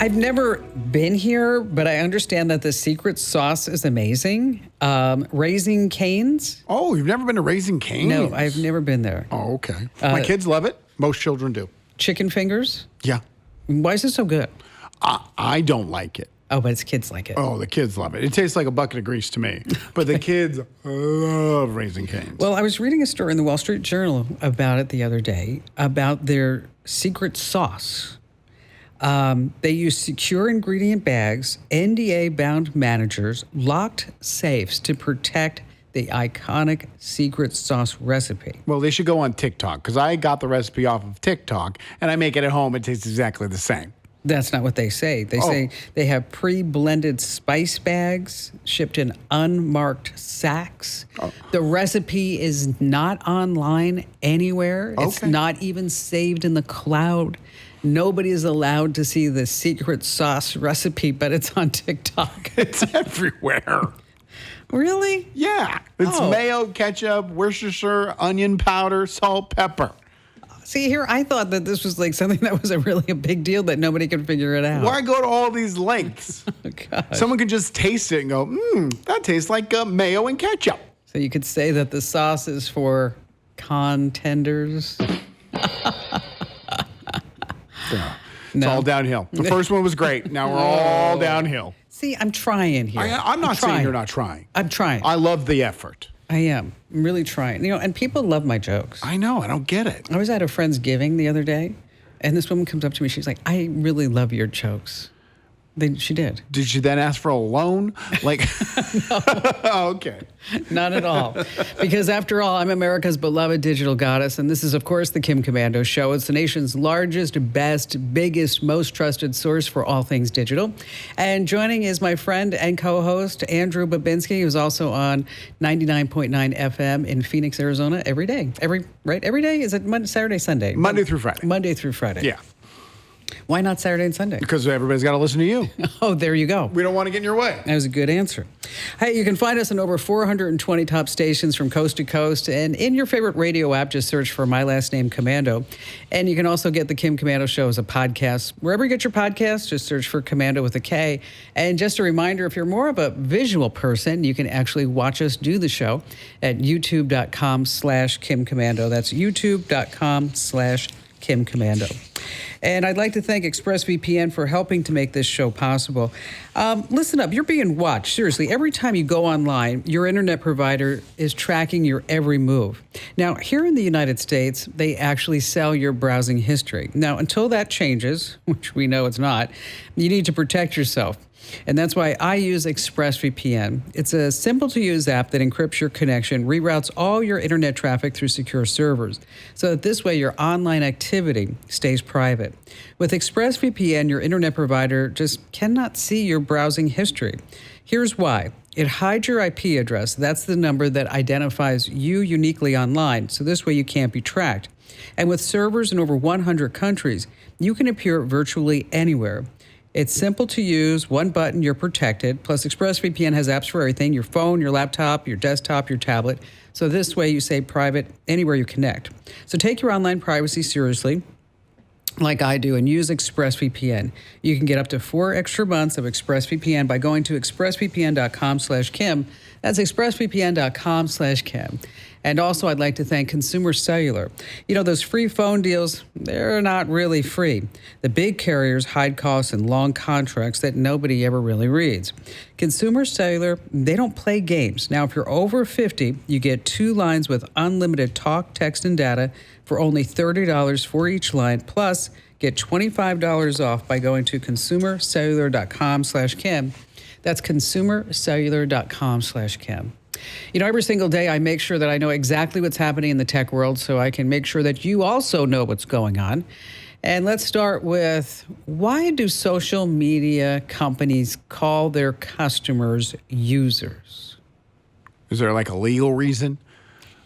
I've never been here, but I understand that the secret sauce is amazing. Raising Cane's. Oh, you've never been to Raising Cane's? No, I've never been there. Oh, okay. My kids love it. Most children do. Chicken fingers. Yeah. Why is it so good? I don't like it. Oh, but it's kids like it. Oh, the kids love it. It tastes like a bucket of grease to me. But the kids love Raising Cane's. Well, I was reading a story in the Wall Street Journal about it the other day, about their secret sauce. They use secure ingredient bags, NDA-bound managers, locked safes to protect the iconic secret sauce recipe. Well, they should go on TikTok, because I got the recipe off of TikTok, and I make it at home. It tastes exactly the same. That's not what they say. They say they have pre-blended spice bags shipped in unmarked sacks. The recipe is not online anywhere. It's not even saved in the cloud. Nobody is allowed to see the secret sauce recipe, but it's on TikTok. It's everywhere. Really? Yeah. It's mayo, ketchup, Worcestershire, onion powder, salt, pepper. See, here, I thought that this was like something that was a big deal that nobody could figure it out. Why go to all these lengths? Oh, gosh. Someone can just taste it and go, that tastes like mayo and ketchup. So you could say that the sauce is for contenders. It's all downhill. The first one was great. Now we're all downhill. See, I'm trying here. I'm not saying you're not trying. I'm trying. I love the effort. I am. I'm really trying. And people love my jokes. I know. I don't get it. I was at a friend's giving the other day, and this woman comes up to me. She's like, I really love your jokes. She did. Did she then ask for a loan? Like, No. Okay. Not at all. Because after all, I'm America's beloved digital goddess, and this is, of course, the Kim Komando Show. It's the nation's largest, best, biggest, most trusted source for all things digital. And joining is my friend and co-host, Andrew Babinski, who's also on 99.9 FM in Phoenix, Arizona, every day. Every day? Is it Monday, Saturday, Sunday? Monday through Friday. Monday through Friday. Yeah. Why not Saturday and Sunday? Because everybody's got to listen to you. Oh, there you go. We don't want to get in your way. That was a good answer. Hey, you can find us on over 420 top stations from coast to coast. And in your favorite radio app, just search for my last name, Komando. And you can also get the Kim Komando Show as a podcast. Wherever you get your podcasts, just search for Komando with a K. And just a reminder, if you're more of a visual person, you can actually watch us do the show at youtube.com/Kim Komando. That's youtube.com/Kim Komando. And I'd like to thank ExpressVPN for helping to make this show possible. Listen up, you're being watched. Seriously, every time you go online, your internet provider is tracking your every move. Now, here in the United States, they actually sell your browsing history. Now, until that changes, which we know it's not, you need to protect yourself. And that's why I use ExpressVPN. It's a simple-to-use app that encrypts your connection, reroutes all your internet traffic through secure servers, so that this way your online activity stays private. With ExpressVPN, your internet provider just cannot see your browsing history. Here's why. It hides your IP address. That's the number that identifies you uniquely online, so this way you can't be tracked. And with servers in over 100 countries, you can appear virtually anywhere. It's simple to use, one button, you're protected. Plus, ExpressVPN has apps for everything, your phone, your laptop, your desktop, your tablet. So this way you stay private anywhere you connect. So take your online privacy seriously, like I do, and use ExpressVPN. You can get up to 4 extra months of ExpressVPN by going to expressvpn.com/Kim. That's expressvpn.com/Kim. And also, I'd like to thank Consumer Cellular. You know, those free phone deals, they're not really free. The big carriers hide costs in long contracts that nobody ever really reads. Consumer Cellular, they don't play games. Now, if you're over 50, you get 2 lines with unlimited talk, text, and data for only $30 for each line. Plus, get $25 off by going to consumercellular.com/Kim. That's consumercellular.com/Kim. You know, every single day I make sure that I know exactly what's happening in the tech world so I can make sure that you also know what's going on. And let's start with, why do social media companies call their customers users? Is there like a legal reason?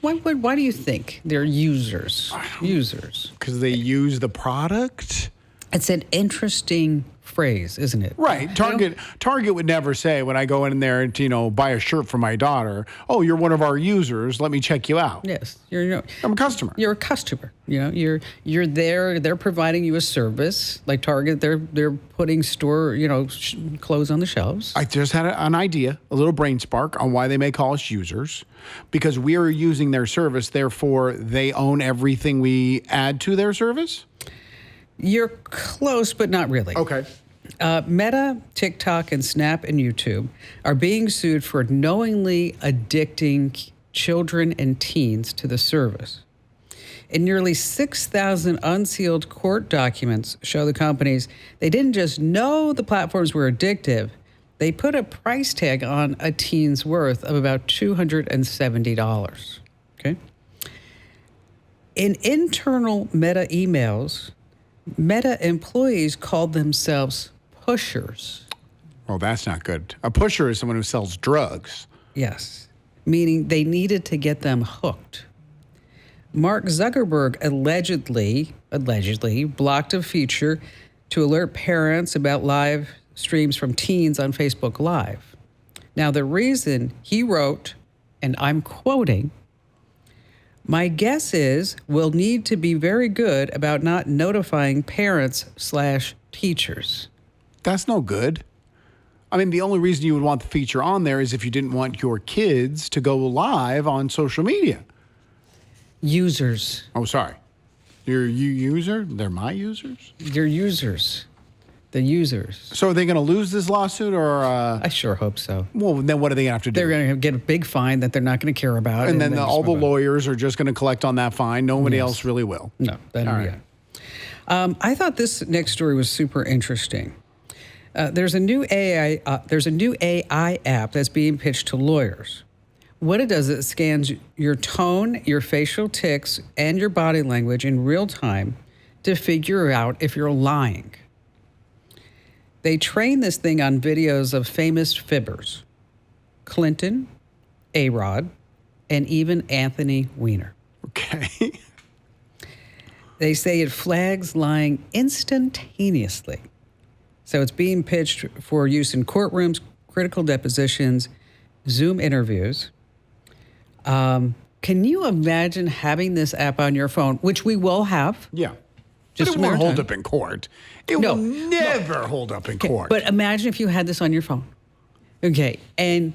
Why do you think they're users? Users. Because they use the product? It's an interesting phrase, isn't it? Right. Target would never say when I go in there to, buy a shirt for my daughter, oh, you're one of our users. Let me check you out. Yes. I'm a customer. You're a customer. You're there. They're providing you a service. Like Target, they're putting clothes on the shelves. I just had an idea, a little brain spark on why they may call us users, because we are using their service. Therefore, they own everything we add to their service. You're close, but not really. Okay. Meta, TikTok, and Snap and YouTube are being sued for knowingly addicting children and teens to the service. And nearly 6,000 unsealed court documents show the companies, they didn't just know the platforms were addictive, they put a price tag on a teen's worth of about $270. Okay? In internal Meta emails, Meta employees called themselves pushers. Well, that's not good. A pusher is someone who sells drugs. Yes, meaning they needed to get them hooked. Mark Zuckerberg allegedly blocked a feature to alert parents about live streams from teens on Facebook Live. Now, the reason he wrote, and I'm quoting, "My guess is we'll need to be very good about not notifying parents/teachers." That's no good. I mean, the only reason you would want the feature on there is if you didn't want your kids to go live on social media. Users. Oh, sorry. You're user? They're my users? Your users. The users. So are they going to lose this lawsuit or? I sure hope so. Well, then what are they going to have to do? They're going to get a big fine that they're not going to care about. And then all the lawyers are just going to collect on that fine. Nobody else really will. No, that'll be it. I thought this next story was super interesting. There's a new AI app that's being pitched to lawyers. What it does is it scans your tone, your facial tics, and your body language in real time to figure out if you're lying. They train this thing on videos of famous fibbers, Clinton, A-Rod, and even Anthony Weiner. Okay. They say it flags lying instantaneously. So it's being pitched for use in courtrooms, critical depositions, Zoom interviews. Can you imagine having this app on your phone, which we will have? Yeah. Just but it won't hold up in court. It will never hold up in court. But imagine if you had this on your phone. Okay, and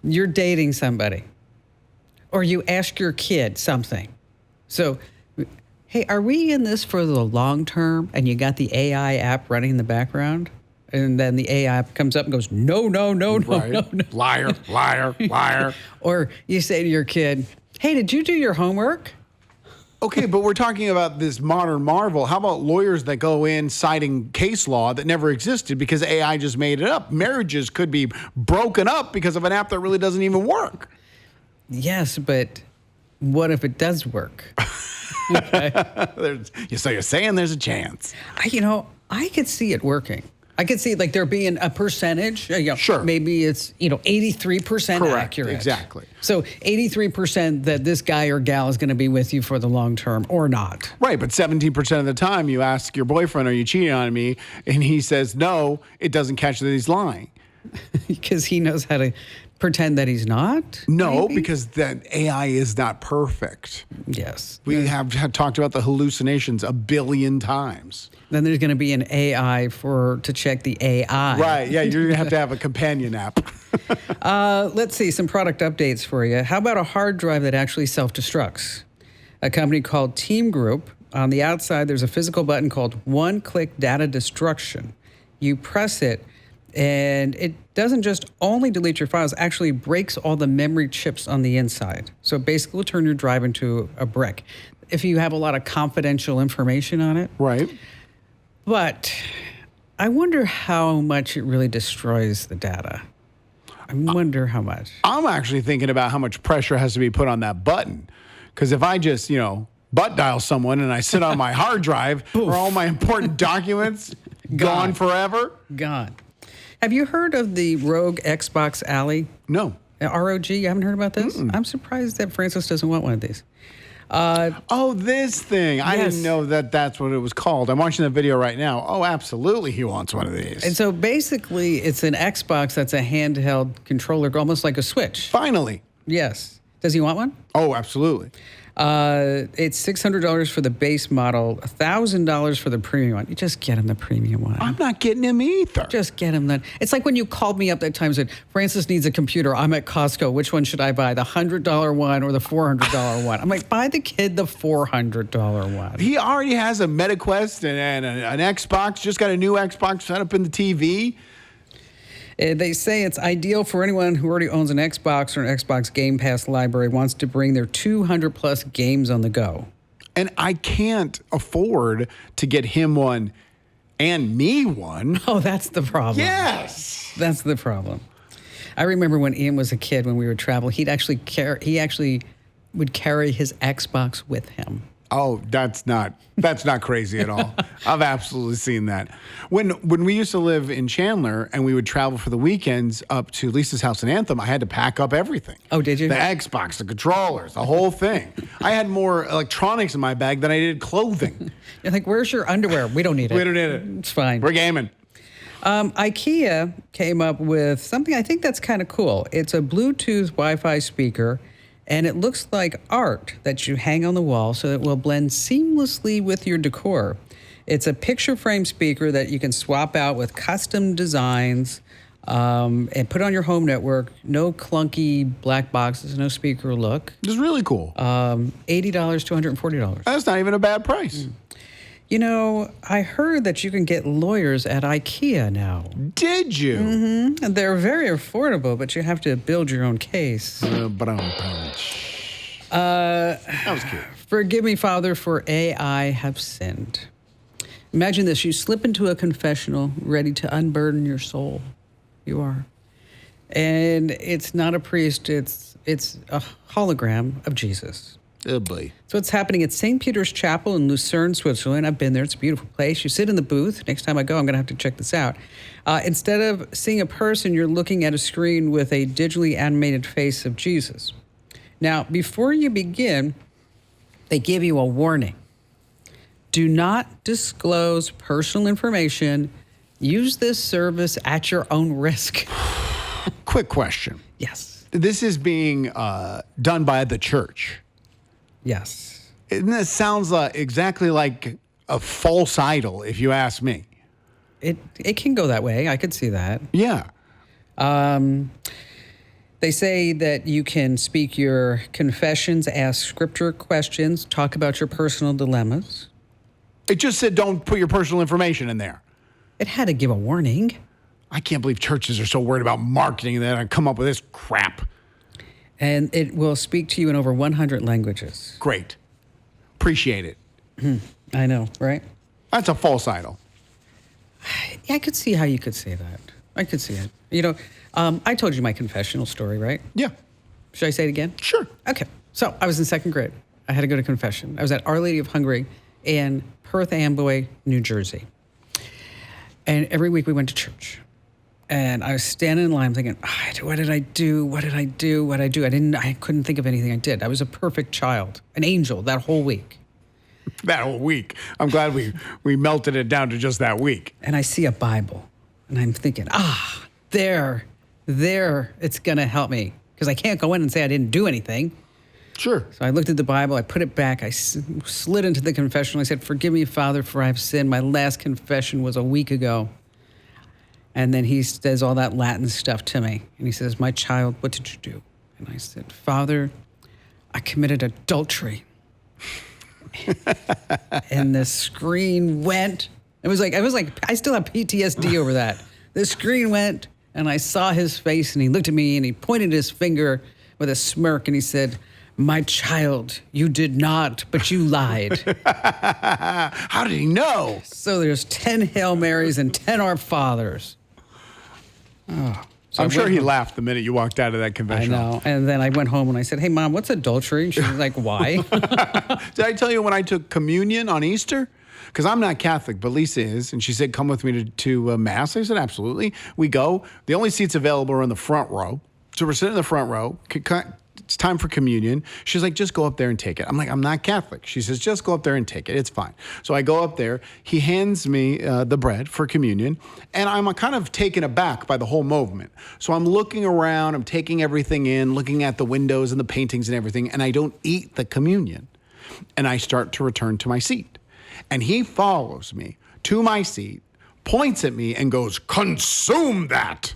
you're dating somebody, or you ask your kid something. So, hey, are we in this for the long term? And you got the AI app running in the background, and then the AI app comes up and goes, no. Liar, liar, liar. Or you say to your kid, hey, did you do your homework? Okay, but we're talking about this modern marvel. How about lawyers that go in citing case law that never existed because AI just made it up? Marriages could be broken up because of an app that really doesn't even work. Yes, but what if it does work? Okay. So you're saying there's a chance. I could see it working. I could see like there being a percentage. Sure. Maybe it's 83% Correct, accurate. Exactly. So 83% that this guy or gal is going to be with you for the long term or not. Right, but 17% of the time you ask your boyfriend, "Are you cheating on me?" and he says no. It doesn't catch that he's lying. Because he knows how to pretend that he's not? No, maybe? because that AI is not perfect. Yes. We have talked about the hallucinations a billion times. Then there's going to be an AI to check the AI. Right, yeah, you're going to have a companion app. Let's see, some product updates for you. How about a hard drive that actually self-destructs? A company called Team Group. On the outside, there's a physical button called One-Click Data Destruction. You press it, and it doesn't just only delete your files, actually breaks all the memory chips on the inside. So basically, will turn your drive into a brick if you have a lot of confidential information on it. Right. But I wonder how much it really destroys the data. I wonder how much. I'm actually thinking about how much pressure has to be put on that button. Because if I just, butt dial someone and I sit on my hard drive, are all my important documents gone forever? Gone. Have you heard of the Rogue Xbox Ally? No. ROG, you haven't heard about this? I'm surprised that Francis doesn't want one of these. Oh, this thing. I Yes. didn't know that that's what it was called. I'm watching the video right now. Oh, absolutely. He wants one of these. And so basically, it's an Xbox that's a handheld controller, almost like a Switch. Finally. Yes. Does he want one? Oh, absolutely. It's $600 for the base model, $1,000 for the premium one. You just get him the premium one. I'm not getting him either. Just get him that. It's like when you called me up that time and said, Francis needs a computer. I'm at Costco. Which one should I buy? The $100 one or the $400 one? I'm like, buy the kid the $400 one. He already has a MetaQuest and an Xbox, just got a new Xbox set up in the TV. They say it's ideal for anyone who already owns an Xbox or an Xbox Game Pass library, wants to bring their 200 plus games on the go. And I can't afford to get him one and me one. Oh, that's the problem. Yes. That's the problem. I remember when Ian was a kid, when we would travel, he actually would carry his Xbox with him. Oh, that's not crazy at all. I've absolutely seen that. When we used to live in Chandler and we would travel for the weekends up to Lisa's house in Anthem, I had to pack up everything. Oh, did you? The Xbox, the controllers, the whole thing. I had more electronics in my bag than I did clothing. You're like, where's your underwear? We don't need it. We don't need it. It's fine. We're gaming. Ikea came up with something I think that's kind of cool. It's a Bluetooth Wi-Fi speaker, and it looks like art that you hang on the wall so it will blend seamlessly with your decor. It's a picture frame speaker that you can swap out with custom designs and put on your home network. No clunky black boxes, no speaker look. It's really cool. $80 to $140. That's not even a bad price. You know, I heard that you can get lawyers at Ikea now. Did you? Mm-hmm. And they're very affordable, but you have to build your own case. That was cute. Forgive me, Father, for I have sinned. Imagine this. You slip into a confessional ready to unburden your soul. You are. And it's not a priest. It's a hologram of Jesus. Oh, boy. So it's happening at St. Peter's Chapel in Lucerne, Switzerland. I've been there. It's a beautiful place. You sit in the booth. Next time I go, I'm going to have to check this out. Instead of seeing a person, you're looking at a screen with a digitally animated face of Jesus. Now, before you begin, they give you a warning. Do not disclose personal information. Use this service at your own risk. Quick question. Yes. This is being done by the church. Yes. And this sounds exactly like a false idol, if you ask me. It can go that way. I could see that. Yeah. They say that you can speak your confessions, ask scripture questions, talk about your personal dilemmas. It just said don't put your personal information in there. It had to give a warning. I can't believe churches are so worried about marketing that I come up with this crap. And it will speak to you in over 100 languages. Great. Appreciate it. I know, right? That's a false idol. Yeah, I could see how you could say that. I could see it. You know, I told you my confessional story, right? Yeah. Should I say it again? Sure. Okay. So I was in second grade. I had to go to confession. I was at Our Lady of Hungary in Perth Amboy, New Jersey. And every week we went to church. And I was standing in line thinking, what did I do? What did I do? What did I do? I couldn't think of anything I did. I was a perfect child, an angel that whole week. That whole week. I'm glad we melted it down to just that week. And I see a Bible. And I'm thinking, there, it's going to help me. Because I can't go in and say I didn't do anything. Sure. So I looked at the Bible, I put it back, I slid into the confessional. I said, forgive me, Father, for I have sinned. My last confession was a week ago. And then he says all that Latin stuff to me. And he says, my child, what did you do? And I said, Father, I committed adultery. And the screen went. It was like, I still have PTSD over that. The screen went, and I saw his face, and he looked at me, and he pointed his finger with a smirk, and he said, my child, you did not, but you lied. How did he know? So there's 10 Hail Marys and 10 Our Fathers. Oh, so I'm sure he laughed the minute you walked out of that confession. I know. And then I went home and I said, hey, Mom, what's adultery? And she was like, why? Did I tell you when I took communion on Easter? Because I'm not Catholic, but Lisa is. And she said, come with me to Mass. I said, absolutely. We go. The only seats available are in the front row. So we're sitting in the front row. It's time for communion. She's like, just go up there and take it. I'm like, I'm not Catholic. She says, just go up there and take it. It's fine. So I go up there. He hands me the bread for communion, and I'm kind of taken aback by the whole movement. So I'm looking around. I'm taking everything in, looking at the windows and the paintings and everything, and I don't eat the communion. And I start to return to my seat. And he follows me to my seat, points at me, and goes, consume that.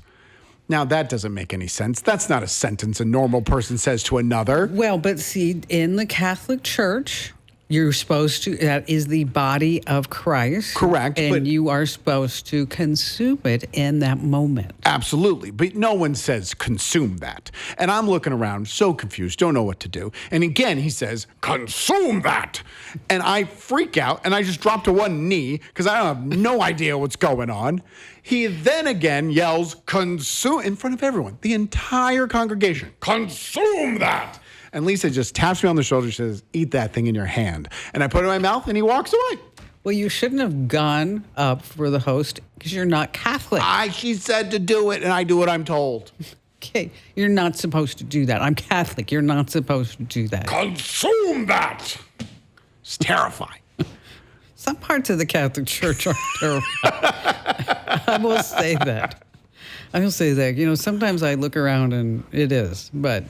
Now, that doesn't make any sense. That's not a sentence a normal person says to another. Well, but see, in the Catholic Church, you're supposed to, that is the body of Christ. Correct. And you are supposed to consume it in that moment. Absolutely. But no one says consume that. And I'm looking around so confused, don't know what to do. And again, he says, consume that. And I freak out and I just drop to one knee because I have no idea what's going on. He then again yells, consume, in front of everyone, the entire congregation, consume that. And Lisa just taps me on the shoulder and says, eat that thing in your hand. And I put it in my mouth and he walks away. Well, you shouldn't have gone up for the host because you're not Catholic. She said to do it, and I do what I'm told. Okay, you're not supposed to do that. I'm Catholic. You're not supposed to do that. Consume that. It's terrifying. Some parts of the Catholic Church are terrible. I will say that. I will say that. You know, sometimes I look around and it is, but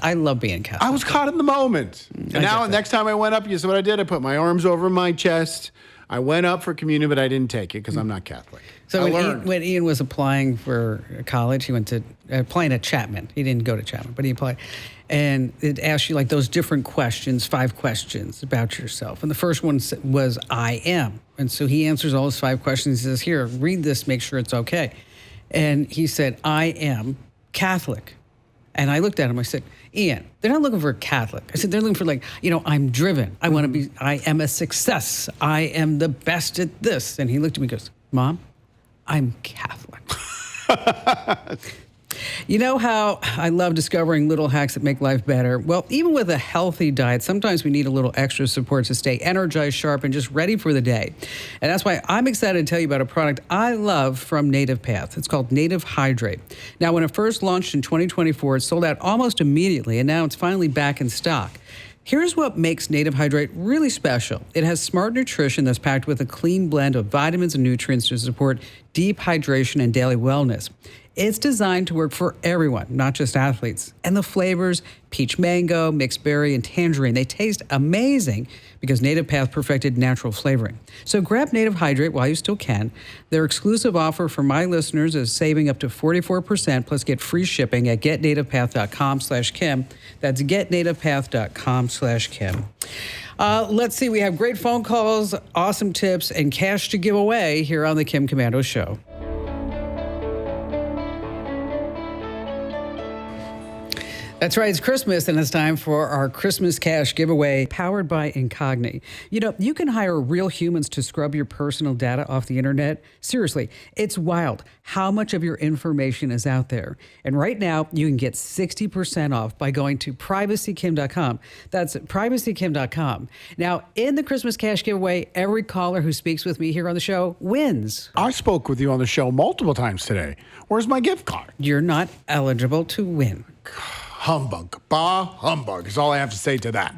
I love being Catholic. I was caught in the moment. And now, next time I went up, you saw what I did? I put my arms over my chest. I went up for communion, but I didn't take it because I'm not Catholic. So when Ian was applying for college, he went to applying at Chapman. He didn't go to Chapman, but he applied. And it asked you like those different questions, 5 questions about yourself. And the first one was, I am. And so he answers all his 5 questions. He says, here, read this, make sure it's okay. And he said, I am Catholic. And I looked at him, I said, Ian, they're not looking for a Catholic. I said, they're looking for like, I'm driven. I want to be, I am a success. I am the best at this. And he looked at me and goes, Mom, I'm Catholic. You know how I love discovering little hacks that make life better? Well, even with a healthy diet, sometimes we need a little extra support to stay energized, sharp, and just ready for the day. And that's why I'm excited to tell you about a product I love from Native Path. It's called Native Hydrate. Now, when it first launched in 2024, it sold out almost immediately, and now it's finally back in stock. Here's what makes Native Hydrate really special. It has smart nutrition that's packed with a clean blend of vitamins and nutrients to support deep hydration and daily wellness. It's designed to work for everyone, not just athletes. And the flavors, peach mango, mixed berry, and tangerine, they taste amazing because Native Path perfected natural flavoring. So grab Native Hydrate while you still can. Their exclusive offer for my listeners is saving up to 44% plus get free shipping at getnativepath.com/Kim. That's getnativepath.com/Kim. Let's see, we have great phone calls, awesome tips, and cash to give away here on the Kim Komando Show. That's right, it's Christmas, and it's time for our Christmas cash giveaway powered by Incogni. You know, you can hire real humans to scrub your personal data off the internet. Seriously, it's wild how much of your information is out there. And right now, you can get 60% off by going to privacykim.com. That's privacykim.com. Now, in the Christmas cash giveaway, every caller who speaks with me here on the show wins. I spoke with you on the show multiple times today. Where's my gift card? You're not eligible to win. Humbug. Bah humbug is all I have to say to that.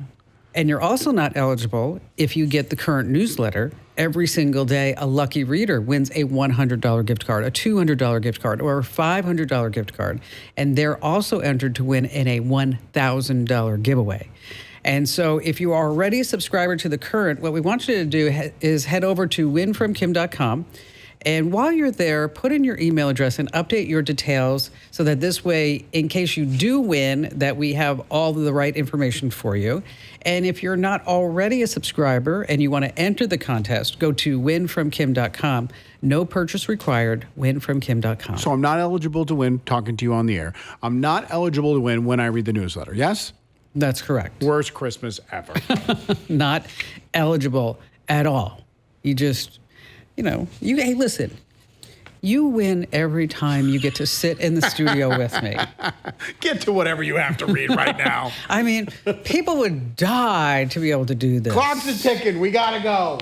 And you're also not eligible if you get the current newsletter. Every single day, a lucky reader wins a $100 gift card, a $200 gift card, or a $500 gift card. And they're also entered to win in a $1,000 giveaway. And so if you are already a subscriber to the current, what we want you to do is head over to winfromkim.com. And while you're there, put in your email address and update your details so that this way, in case you do win, that we have all the right information for you. And if you're not already a subscriber and you want to enter the contest, go to winfromkim.com. No purchase required, winfromkim.com. So I'm not eligible to win talking to you on the air. I'm not eligible to win when I read the newsletter, yes? That's correct. Worst Christmas ever. Not eligible at all. You just... hey, listen, you win every time you get to sit in the studio with me. Get to whatever you have to read right now. I mean, people would die to be able to do this. Clock's a ticking. We got to go.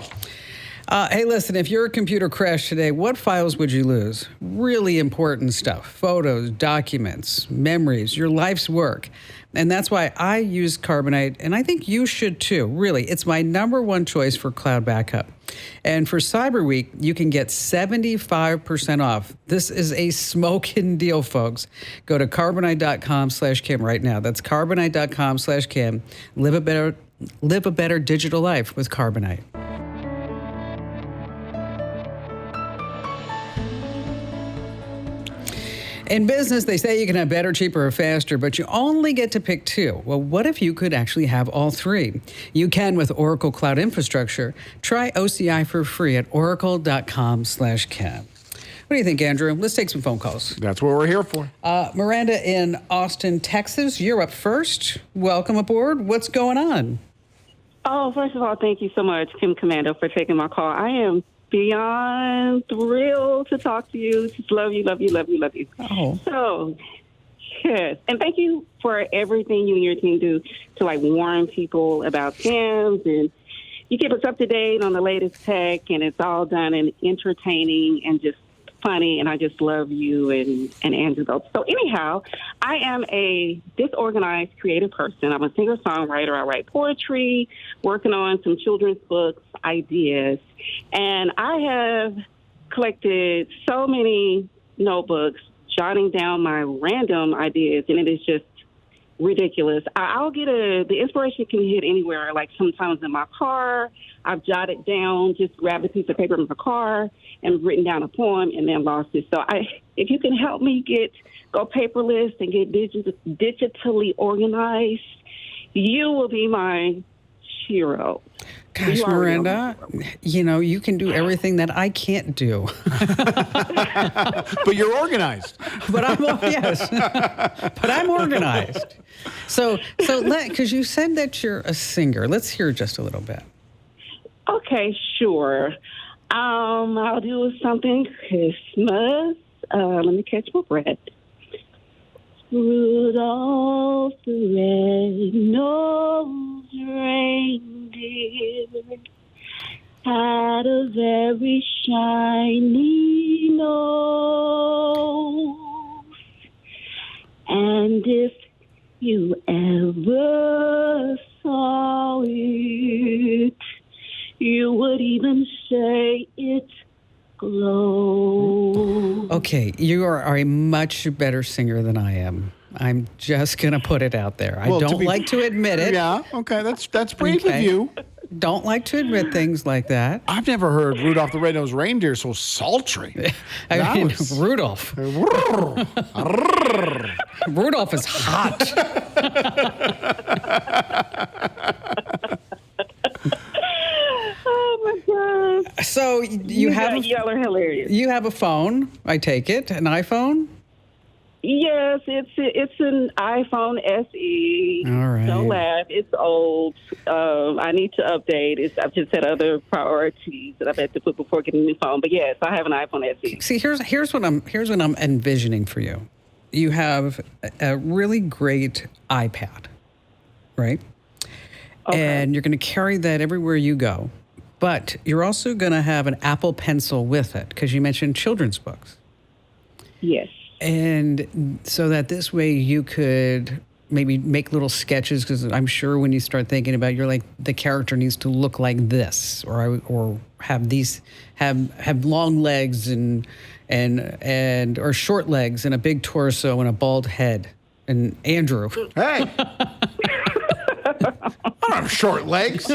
Hey, listen, if your computer crashed today, what files would you lose? Really important stuff. Photos, documents, memories, your life's work. And that's why I use Carbonite, and I think you should too. Really, it's my number one choice for cloud backup. And for Cyber Week, you can get 75% off. This is a smoking deal, folks. Go to carbonite.com/Kim right now. That's carbonite.com/Kim. Live a better digital life with Carbonite. In business, they say you can have better, cheaper, or faster, but you only get to pick two. Well, what if you could actually have all three? You can with Oracle Cloud Infrastructure. Try OCI for free at oracle.com/Kim. What do you think, Andrew? Let's take some phone calls. That's what we're here for. Miranda in Austin, Texas, you're up first. Welcome aboard. What's going on? Oh, first of all, thank you so much, Kim Komando, for taking my call. I am beyond thrilled to talk to you. Just love you, love you, love you, love you. Oh. So, yes. And thank you for everything you and your team do to, warn people about scams. And you keep us up to date on the latest tech, and it's all done and entertaining and just funny, and I just love you and Andrew both. So anyhow, I am a disorganized creative person. I'm a singer-songwriter. I write poetry, working on some children's books, ideas. And I have collected so many notebooks, jotting down my random ideas, and it is just ridiculous. I'll get the inspiration can hit anywhere, like sometimes in my car. I've jotted down, just grabbed a piece of paper in my car and written down a poem and then lost it. So if you can help me go paperless and get digitally organized, you will be my hero. Gosh, Miranda, you can do everything that I can't do. But you're organized. But I'm organized. So because you said that you're a singer, let's hear just a little bit. Okay, sure. I'll do something Christmas. Let me catch my breath. Rudolph the red-nosed reindeer had a very shiny nose. And if you ever saw it, you would even say it glows. Okay, you are a much better singer than I am. I'm just going to put it out there. I don't like to admit it. Yeah, okay, that's brave of you. Don't like to admit things like that. I've never heard Rudolph the Red-Nosed Reindeer so sultry. Rudolph. Rudolph is hot. Oh my God! So y'all are hilarious. You have a phone, I take it, an iPhone. Yes, it's an iPhone SE. All right. Don't laugh. It's old. I need to update. I've just had other priorities that I've had to put before getting a new phone. But yes, I have an iPhone SE. See, here's what I'm envisioning for you. You have a really great iPad, right? Okay. And you're going to carry that everywhere you go. But you're also going to have an Apple Pencil with it because you mentioned children's books. Yes. And so that this way you could maybe make little sketches, because I'm sure when you start thinking about, you're like, the character needs to look like this, or have these have long legs and or short legs and a big torso and a bald head. And Andrew, Hey, I don't have short legs.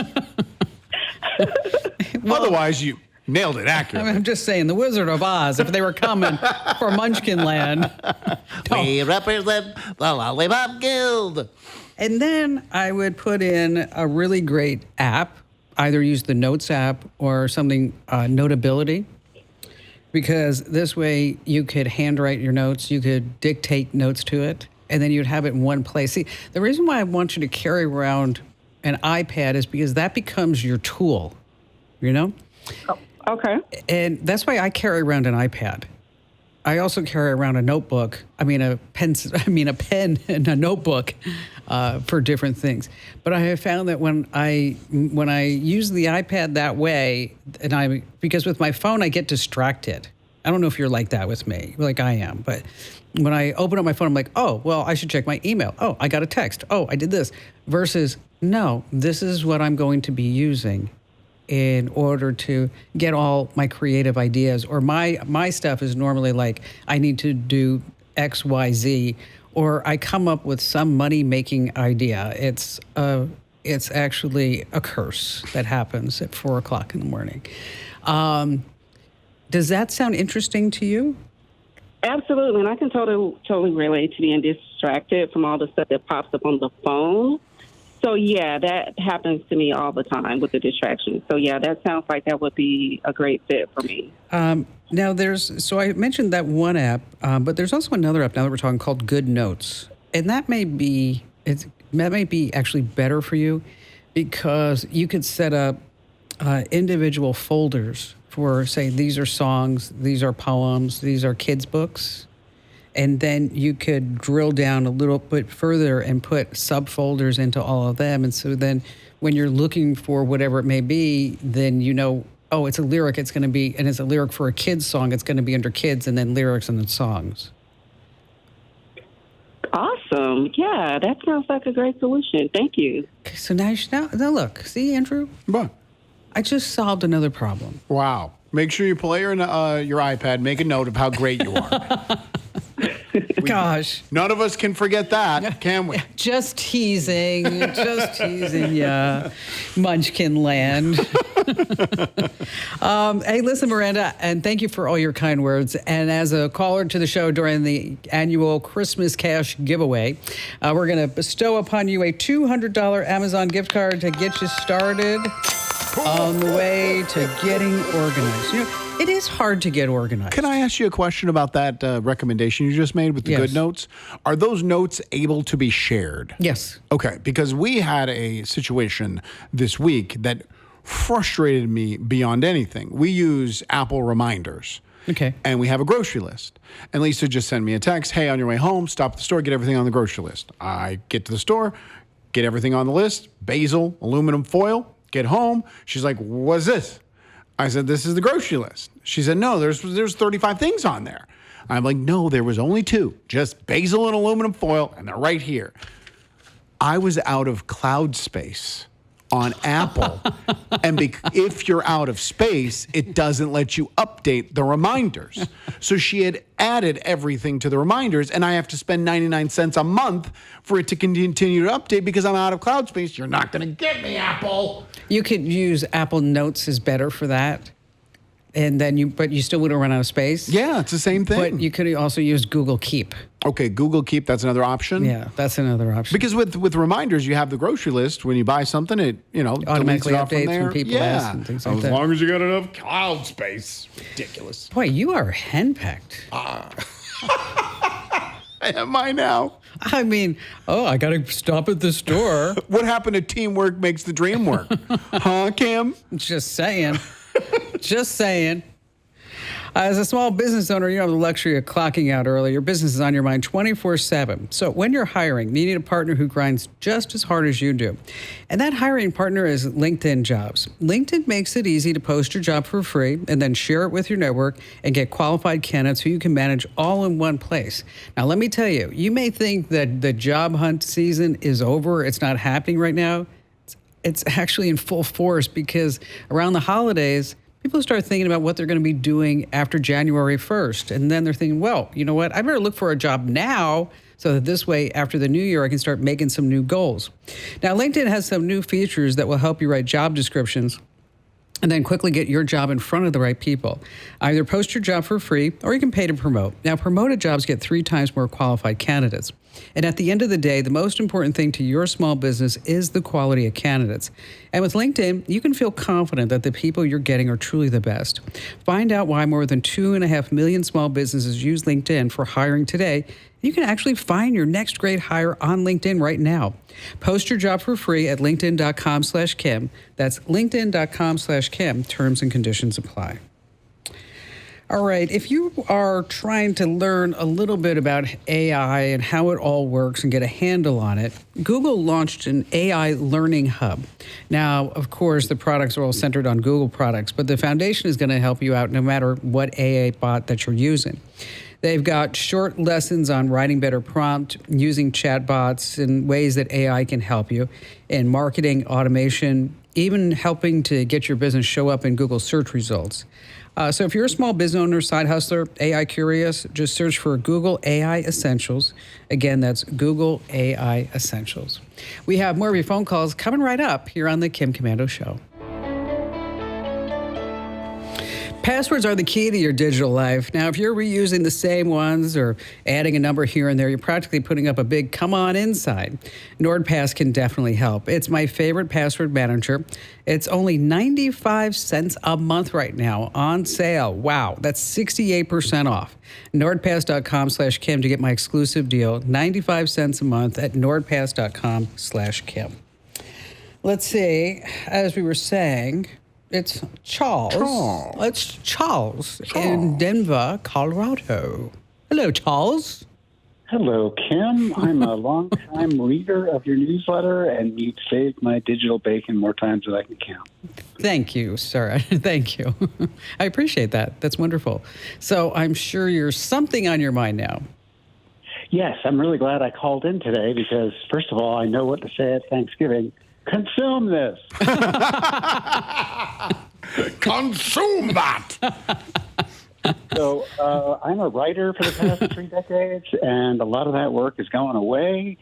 Otherwise, you nailed it accurately. I'm just saying, the Wizard of Oz, if they were coming for Munchkin Land. We represent the Lollipop Guild. And then I would put in a really great app, either use the Notes app or something, Notability, because this way you could handwrite your notes, you could dictate notes to it, and then you'd have it in one place. See, the reason why I want you to carry around an iPad is because that becomes your tool, Oh, okay. And that's why I carry around an iPad. I also carry around a notebook. A pen and a notebook for different things. But I have found that when I use the iPad that way, because with my phone I get distracted, I don't know if you're like that with me, like I am, but when I open up my phone, I'm like, oh, well, I should check my email. Oh, I got a text. Oh, I did this. Versus, no, this is what I'm going to be using in order to get all my creative ideas. Or my stuff is normally like, I need to do X, Y, Z, or I come up with some money-making idea. It's actually a curse that happens at 4 o'clock in the morning. Does that sound interesting to you? Absolutely, and I can totally relate to being distracted from all the stuff that pops up on the phone. So, yeah, that happens to me all the time with the distractions. So, yeah, that sounds like that would be a great fit for me. Now, so I mentioned that one app, but there's also another app now that we're talking called Good Notes. And that may be actually better for you because you could set up individual folders for, say, these are songs, these are poems, these are kids' books. And then you could drill down a little bit further and put subfolders into all of them. And so then when you're looking for whatever it may be, then you know, oh, it's a lyric, it's going to be, and it's a lyric for a kid's song, it's going to be under kids, and then lyrics and then songs. Awesome. Yeah, that sounds like a great solution. Thank you. Okay, so now look, see, Andrew? What? I just solved another problem. Wow. Make sure you play your iPad, make a note of how great you are. Gosh. None of us can forget that, can we? Just teasing, yeah. Munchkin land. Hey, listen, Miranda, and thank you for all your kind words. And as a caller to the show during the annual Christmas cash giveaway, we're going to bestow upon you a $200 Amazon gift card to get you started on the way to getting organized. You know, it is hard to get organized. Can I ask you a question about that recommendation you just made with the Yes. good notes? Are those notes able to be shared? Yes. Okay, because we had a situation this week that frustrated me beyond anything. We use Apple reminders. Okay. And we have a grocery list. And Lisa just sent me a text, hey, on your way home, stop at the store, get everything on the grocery list. I get to the store, get everything on the list, basil, aluminum foil, get home. She's like, what's this? I said, this is the grocery list. She said, no, there's 35 things on there. I'm like, no, there was only 2, just basil and aluminum foil, and they're right here. I was out of cloud space on Apple. And if you're out of space, it doesn't let you update the reminders. So she had added everything to the reminders, and I have to spend 99 cents a month for it to continue to update because I'm out of cloud space. You're not going to get me, Apple. You could use Apple Notes is better for that. And then but you still wouldn't run out of space. Yeah, it's the same thing. But you could also use Google Keep. Okay, Google Keep, that's another option? Yeah, that's another option. Because with reminders, you have the grocery list. When you buy something, it automatically deletes it off from updates there. when people ask and things like that. As long as you got enough cloud space. Ridiculous. Boy, you are henpecked. Am I now? I mean, I got to stop at the store. What happened to teamwork makes the dream work? Huh, Kim? Just saying. Just saying. As a small business owner, you have the luxury of clocking out early. Your business is on your mind 24/7. So when you're hiring, you need a partner who grinds just as hard as you do. And that hiring partner is LinkedIn Jobs. LinkedIn makes it easy to post your job for free and then share it with your network and get qualified candidates who you can manage all in one place. Now, let me tell you, you may think that the job hunt season is over. It's not happening right now. It's actually in full force because around the holidays, people start thinking about what they're going to be doing after January 1st. And then they're thinking, well, you know what? I better look for a job now so that this way, after the new year, I can start making some new goals. Now, LinkedIn has some new features that will help you write job descriptions and then quickly get your job in front of the right people. Either post your job for free or you can pay to promote. Now, promoted jobs get 3 times more qualified candidates. And at the end of the day, the most important thing to your small business is the quality of candidates. And with LinkedIn, you can feel confident that the people you're getting are truly the best. Find out why more than 2.5 million small businesses use LinkedIn for hiring today. You can actually find your next great hire on LinkedIn right now. Post your job for free at linkedin.com/Kim. That's linkedin.com/Kim. Terms and conditions apply. All right. If you are trying to learn a little bit about AI and how it all works and get a handle on it, Google launched an AI learning hub. Now, of course, the products are all centered on Google products, but the foundation is going to help you out no matter what AI bot that you're using. They've got short lessons on writing better prompt, using chatbots in ways that AI can help you, in marketing, automation, even helping to get your business show up in Google search results. So if you're a small business owner, side hustler, AI curious, just search for Google AI Essentials. Again, that's Google AI Essentials. We have more of your phone calls coming right up here on the Kim Komando Show. Passwords are the key to your digital life. Now, if you're reusing the same ones or adding a number here and there, you're practically putting up a big come on inside. NordPass can definitely help. It's my favorite password manager. It's only 95 cents a month right now on sale. Wow, that's 68% off. NordPass.com/Kim to get my exclusive deal. 95 cents a month at NordPass.com/Kim. Let's see, as we were saying, it's Charles. It's Charles in Denver, Colorado. Hello, Charles. Hello, Kim. I'm a long-time reader of your newsletter, and you've saved my digital bacon more times than I can count. Thank you, sir. Thank you. I appreciate that. That's wonderful. So I'm sure you're something on your mind now. Yes, I'm really glad I called in today because, first of all, I know what to say at Thanksgiving. Consume this. Consume that. So I'm a writer for the past 3 decades, and a lot of that work is going away.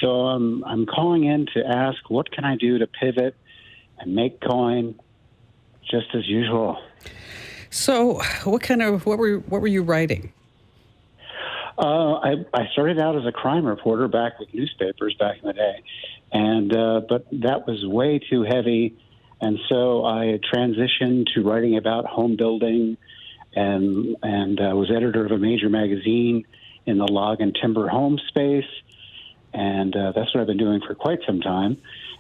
So I'm calling in to ask, what can I do to pivot and make coin just as usual? So what were you writing? I started out as a crime reporter back with newspapers back in the day, and but that was way too heavy, and so I transitioned to writing about home building, and was editor of a major magazine in the log and timber home space, and that's what I've been doing for quite some time,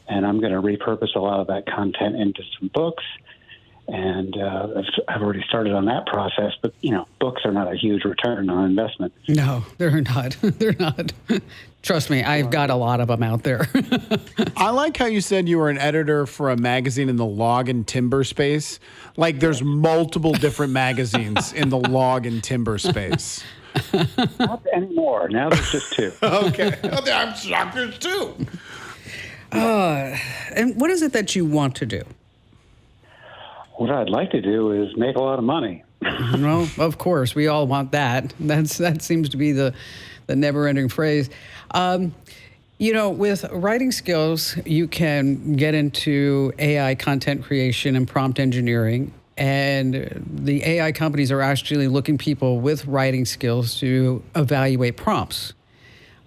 and I'm going to repurpose a lot of that content into some books. And I've already started on that process, but, books are not a huge return on investment. No, they're not. They're not. Trust me, I've got a lot of them out there. I like how you said you were an editor for a magazine in the log and timber space. Like there's multiple different magazines in the log and timber space. Not anymore. Now there's just 2. Okay. I'm shocked there's 2. And what is it that you want to do? What I'd like to do is make a lot of money. Well, of course, we all want that. That seems to be the never-ending phrase. With writing skills, you can get into AI content creation and prompt engineering. And the AI companies are actually looking people with writing skills to evaluate prompts.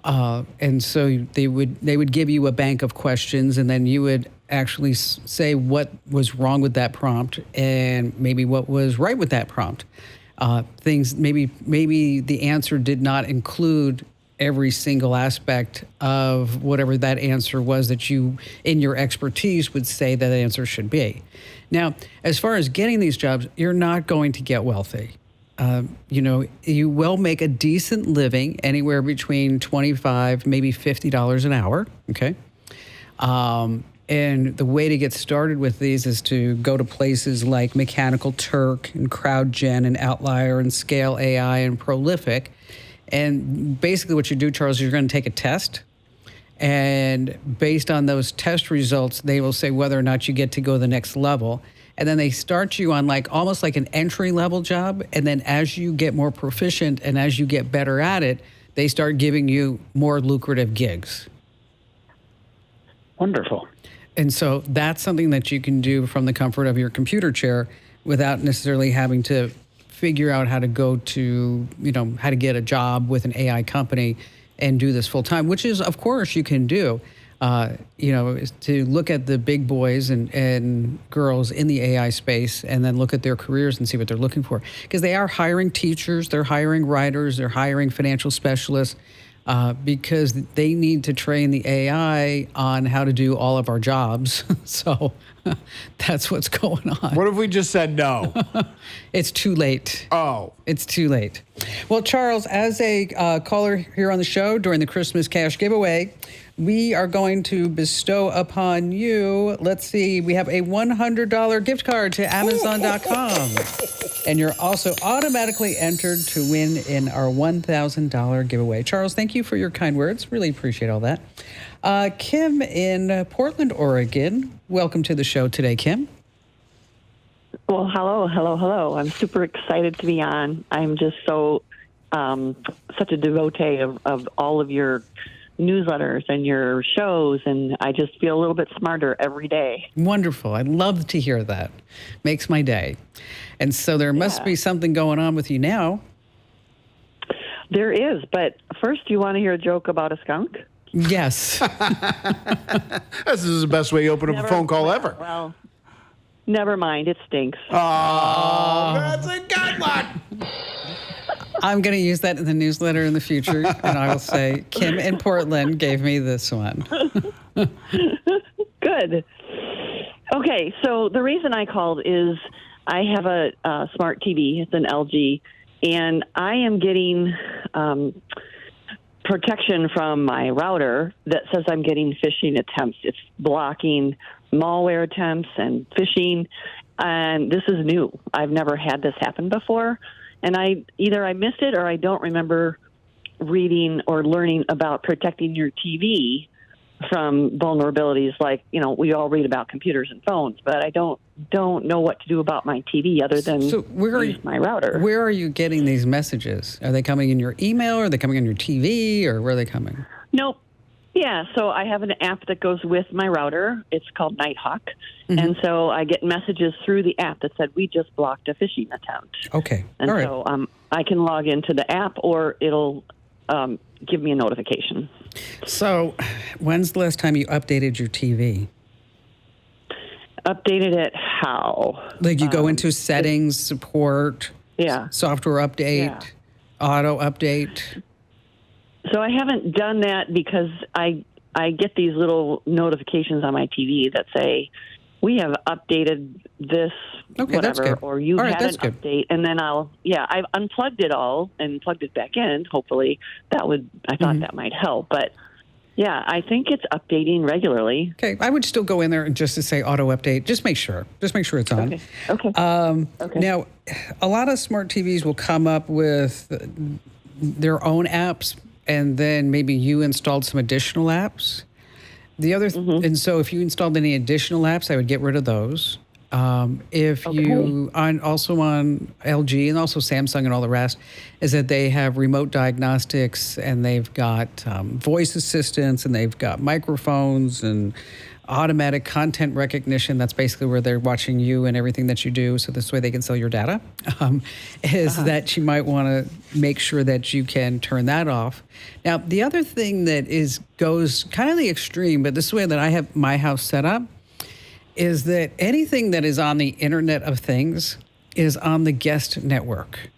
And so they would give you a bank of questions, and then you would actually say what was wrong with that prompt and maybe what was right with that prompt. Things maybe the answer did not include every single aspect of whatever that answer was that you, in your expertise, would say that answer should be. Now, as far as getting these jobs, you're not going to get wealthy. You will make a decent living anywhere between $25, maybe $50 an hour. Okay. And the way to get started with these is to go to places like Mechanical Turk and CrowdGen and Outlier and Scale AI and Prolific. And basically what you do, Charles, is you're going to take a test. And based on those test results, they will say whether or not you get to go the next level. And then they start you on almost like an entry-level job. And then as you get more proficient and as you get better at it, they start giving you more lucrative gigs. Wonderful. And so that's something that you can do from the comfort of your computer chair without necessarily having to figure out how to go to, how to get a job with an AI company and do this full time, which is, of course, you can do. Is to look at the big boys and girls in the AI space and then look at their careers and see what they're looking for. Because they are hiring teachers, they're hiring writers, they're hiring financial specialists. because they need to train the AI on how to do all of our jobs. So that's what's going on. What if we just said no? It's too late. Oh. It's too late. Well, Charles, as a caller here on the show during the Christmas cash giveaway, we are going to bestow upon you, let's see, we have a $100 gift card to Amazon.com. And you're also automatically entered to win in our $1,000 giveaway. Charles, thank you for your kind words. Really appreciate all that. Kim in Portland, Oregon. Welcome to the show today, Kim. Well, hello. I'm super excited to be on. I'm just so such a devotee of all of your newsletters and your shows, and I just feel a little bit smarter every day. Wonderful. I love to hear that. Makes my day. And so there must be something going on with you now. There is, but first, do you want to hear a joke about a skunk? Yes. This is the best way you open up a phone call ever. Well, never mind. It stinks. Oh, that's a good one. I'm going to use that in the newsletter in the future, and I will say, Kim in Portland gave me this one. Good. Okay, so the reason I called is I have a smart TV. It's an LG, and I am getting protection from my router that says I'm getting phishing attempts. It's blocking malware attempts and phishing, and this is new. I've never had this happen before. And I missed it or I don't remember reading or learning about protecting your TV from vulnerabilities like, we all read about computers and phones, but I don't know what to do about my TV other than use my router. Where are you getting these messages? Are they coming in your email? Or are they coming on your TV? Or where are they coming? Nope. Yeah, so I have an app that goes with my router. It's called Nighthawk. Mm-hmm. And so I get messages through the app that said, we just blocked a phishing attempt. Okay. And all right. so I can log into the app or it'll give me a notification. So when's the last time you updated your TV? Updated it how? Like you go into settings, support, software update, auto update? So I haven't done that because I get these little notifications on my TV that say, we have updated this, whatever, or you had an update. And then I've unplugged it all and plugged it back in. Hopefully I thought that might help. But yeah, I think it's updating regularly. Okay, I would still go in there and just to say auto update. Just make sure it's on. Okay. Now, a lot of smart TVs will come up with their own apps, and then maybe you installed some additional apps. The other, and so if you installed any additional apps, I would get rid of those. If you also on LG and also Samsung and all the rest, is that they have remote diagnostics and they've got voice assistants and they've got microphones and automatic content recognition. That's basically where they're watching you and everything that you do. So this way they can sell your data. That you might want to make sure that you can turn that off. Now, the other thing that goes kind of the extreme, but this is the way that I have my house set up, is that anything that is on the Internet of Things is on the guest network.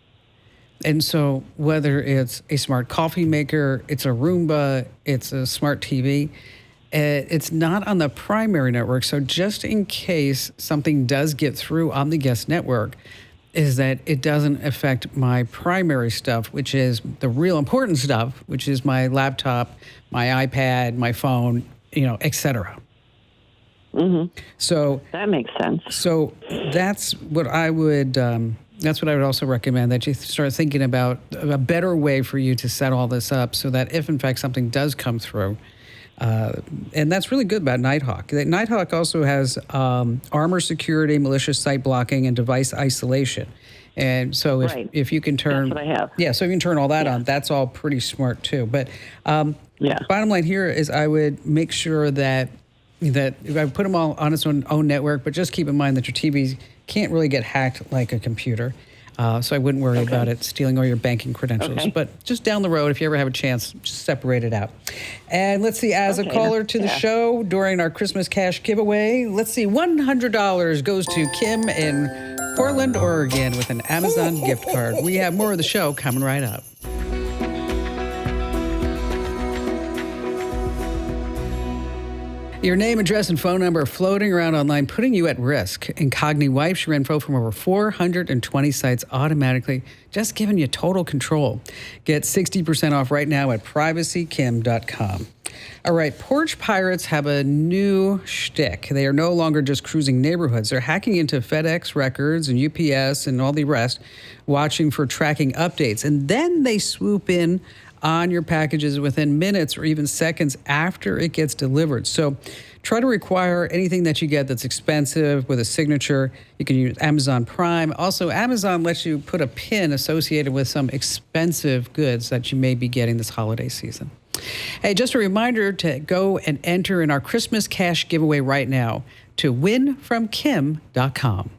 And so whether it's a smart coffee maker, it's a Roomba, it's a smart TV, it's not on the primary network. So just in case something does get through on the guest network, is that it doesn't affect my primary stuff, which is the real important stuff, which is my laptop, my iPad, my phone, et cetera. Mm-hmm. So that makes sense. So that's what I would also recommend, that you start thinking about a better way for you to set all this up so that if in fact something does come through, and that's really good about Nighthawk. Nighthawk also has armor security, malicious site blocking, and device isolation. And so if you can turn, that's what I have. Yeah, so if you can turn all that on, that's all pretty smart too. But bottom line here is I would make sure that I put them all on its own network, but just keep in mind that your TV can't really get hacked like a computer. So I wouldn't worry about it stealing all your banking credentials. Okay. But just down the road, if you ever have a chance, just separate it out. And let's see, as a caller to the show during our Christmas cash giveaway, let's see, $100 goes to Kim in Portland, Oregon with an Amazon gift card. We have more of the show coming right up. Your name, address, and phone number are floating around online, putting you at risk. Incogni wipes your info from over 420 sites automatically, just giving you total control. Get 60% off right now at privacykim.com. All right, porch pirates have a new shtick. They are no longer just cruising neighborhoods. They're hacking into FedEx records and UPS and all the rest, watching for tracking updates. And then they swoop in on your packages within minutes or even seconds after it gets delivered. So try to require anything that you get that's expensive with a signature. You can use Amazon Prime. Also, Amazon lets you put a PIN associated with some expensive goods that you may be getting this holiday season. Hey, just a reminder to go and enter in our Christmas cash giveaway right now to winfromkim.com.